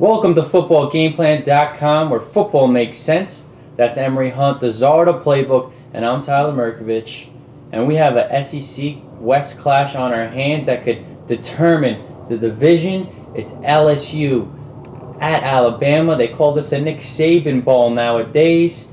Welcome to footballgameplan.com, where football makes sense. That's Emory Hunt, the czar of the playbook, and I'm Tyler Merkovich. And we have a SEC West clash on our hands that could determine the division. It's LSU at Alabama. They call this a Nick Saban ball nowadays.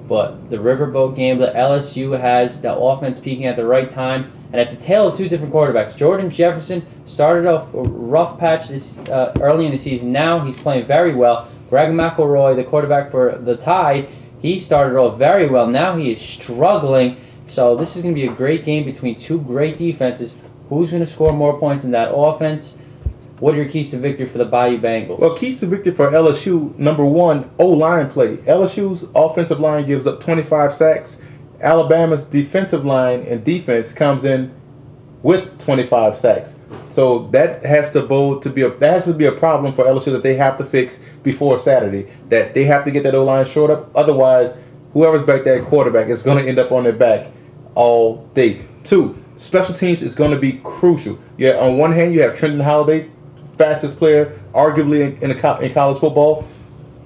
But the Riverboat game that LSU has the offense peaking at the right time. And it's a tale of two different quarterbacks. Jordan Jefferson started off a rough patch this early in the season. Now he's playing very well. Greg McElroy, the quarterback for the Tide, he started off very well. Now he is struggling. So this is going to be a great game between two great defenses. Who's going to score more points in that offense? What are your keys to victory for the Bayou Bengals? Well, keys to victory for LSU, number one, O-line play. LSU's offensive line gives up 25 sacks. Alabama's defensive line and defense comes in with 25 sacks. So that has to be a problem for LSU that they have to fix before Saturday. That they have to get that O-line short up. Otherwise, whoever's back there at quarterback is going to end up on their back all day. Two, special teams is going to be crucial. Yeah, on one hand, you have Trenton Holiday, fastest player arguably in college football.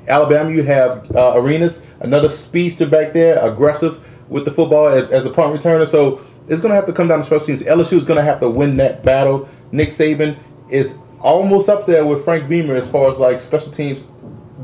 Alabama, you have Arenas, another speedster back there, aggressive with the football as a punt returner. So it's going to have to come down to special teams. LSU is going to have to win that battle. Nick Saban is almost up there with Frank Beamer as far as like special teams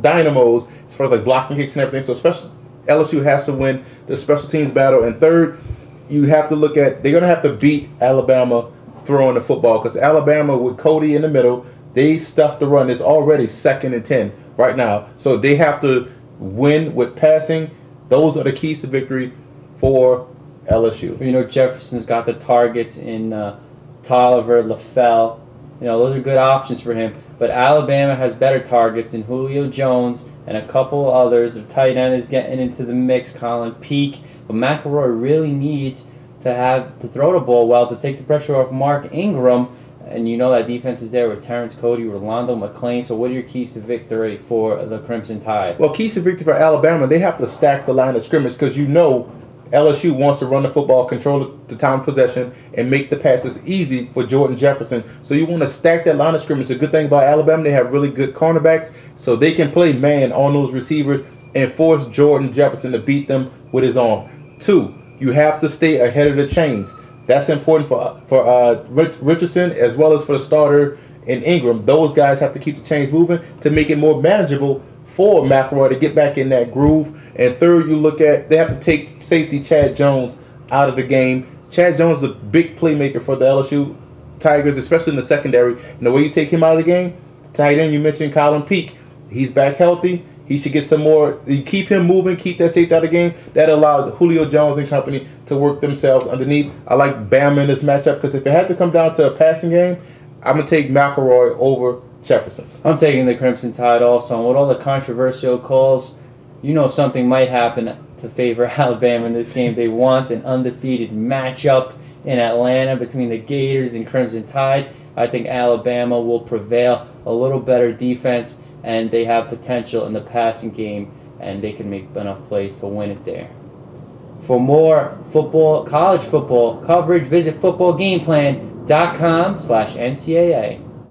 dynamos, as far as like blocking kicks and everything. So LSU has to win the special teams battle. And third, you have to look at, they're going to have to beat Alabama throwing the football, because Alabama with Cody in the middle, they stuffed the run. It's already 2nd and 10 right now. So they have to win with passing. Those are the keys to victory for LSU. You know, Jefferson's got the targets in Tolliver, LaFell. You know, those are good options for him. But Alabama has better targets in Julio Jones and a couple others. The tight end is getting into the mix, Colin Peak. But McElroy really needs to throw the ball well to take the pressure off Mark Ingram. And you know that defense is there with Terrence Cody, Rolando McClain. So what are your keys to victory for the Crimson Tide? Well, keys to victory for Alabama, they have to stack the line of scrimmage, because you know LSU wants to run the football, control the time of possession, and make the passes easy for Jordan Jefferson. So you want to stack that line of scrimmage. The good thing about Alabama, they have really good cornerbacks, so they can play man on those receivers and force Jordan Jefferson to beat them with his arm. Two, you have to stay ahead of the chains. That's important for Richardson as well as for the starter in Ingram. Those guys have to keep the chains moving to make it more manageable for McElroy to get back in that groove. And third, you look at, they have to take safety Chad Jones out of the game. Chad Jones is a big playmaker for the LSU Tigers, especially in the secondary. And the way you take him out of the game, tight end, you mentioned Colin Peak. He's back healthy. He should get some more. You keep him moving, keep that safety out of the game. That allows Julio Jones and company to work themselves underneath. I like Bama in this matchup, because if it had to come down to a passing game, I'm going to take McElroy over Jefferson. I'm taking the Crimson Tide also. And with all the controversial calls, you know something might happen to favor Alabama in this game. They want an undefeated matchup in Atlanta between the Gators and Crimson Tide. I think Alabama will prevail. A little better defense, and they have potential in the passing game, and they can make enough plays to win it there. For more college football coverage, visit footballgameplan.com/NCAA.